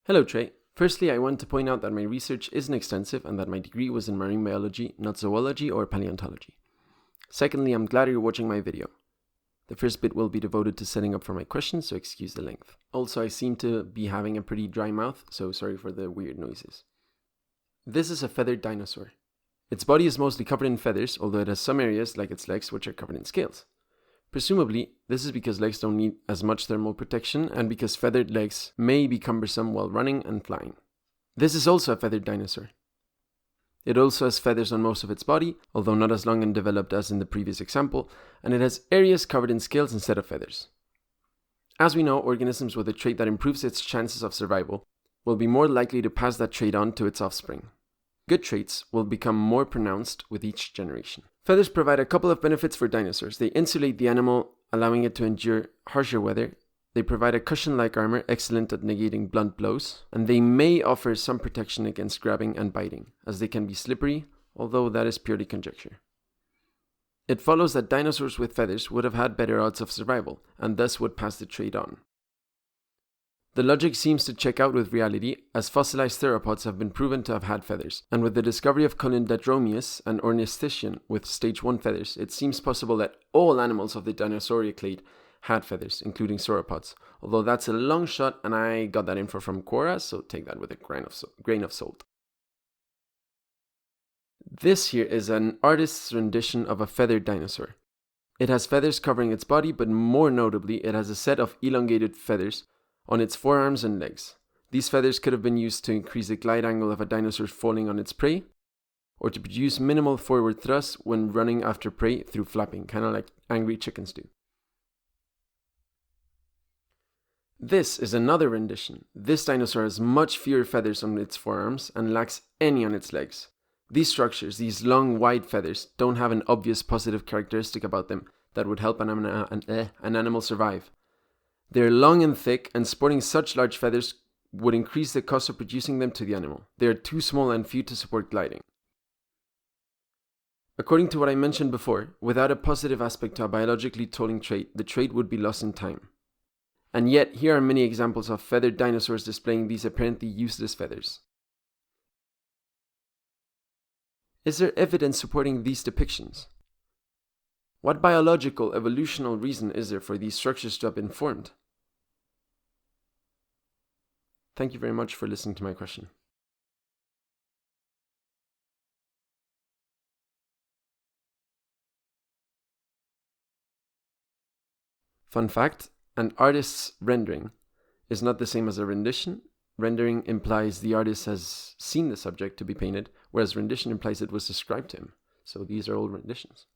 Hello, Trey. Firstly, I want to point out that my research isn't extensive and that my degree was in marine biology, not zoology or paleontology. Secondly, I'm glad you're watching my video. The first bit will be devoted to setting up for my questions, so excuse the length. Also, I seem to be having a pretty dry mouth, so sorry for the weird noises. This is a feathered dinosaur. Its body is mostly covered in feathers, although it has some areas, like its legs, which are covered in scales. Presumably, this is because legs don't need as much thermal protection and because feathered legs may be cumbersome while running and flying. This is also a feathered dinosaur. It also has feathers on most of its body, although not as long and developed as in the previous example, and it has areas covered in scales instead of feathers. As we know, organisms with a trait that improves its chances of survival will be more likely to pass that trait on to its offspring. Good traits will become more pronounced with each generation. Feathers provide a couple of benefits for dinosaurs. They insulate the animal, allowing it to endure harsher weather. They provide a cushion-like armor, excellent at negating blunt blows. And they may offer some protection against grabbing and biting, as they can be slippery, although that is purely conjecture. It follows that dinosaurs with feathers would have had better odds of survival, and thus would pass the trait on. The logic seems to check out with reality, as fossilized theropods have been proven to have had feathers, and with the discovery of Colindadromeus, an ornithischian with stage 1 feathers, it seems possible that all animals of the dinosauria clade had feathers, including sauropods, although that's a long shot and I got that info from Quora, so take that with a grain of salt. This here is an artist's rendition of a feathered dinosaur. It has feathers covering its body, but more notably, it has a set of elongated feathers on its forearms and legs. These feathers could have been used to increase the glide angle of a dinosaur falling on its prey, or to produce minimal forward thrust when running after prey through flapping, kind of like angry chickens do. This is another rendition. This dinosaur has much fewer feathers on its forearms and lacks any on its legs. These structures, these long, wide feathers, don't have an obvious positive characteristic about them that would help an animal survive. They're long and thick, and sporting such large feathers would increase the cost of producing them to the animal. They are too small and few to support gliding. According to what I mentioned before, without a positive aspect to a biologically tolling trait, the trait would be lost in time. And yet, here are many examples of feathered dinosaurs displaying these apparently useless feathers. Is there evidence supporting these depictions? What biological, evolutional reason is there for these structures to have been formed? Thank you very much for listening to my question. Fun fact, an artist's rendering is not the same as a rendition. Rendering implies the artist has seen the subject to be painted, whereas rendition implies it was described to him. So these are all renditions.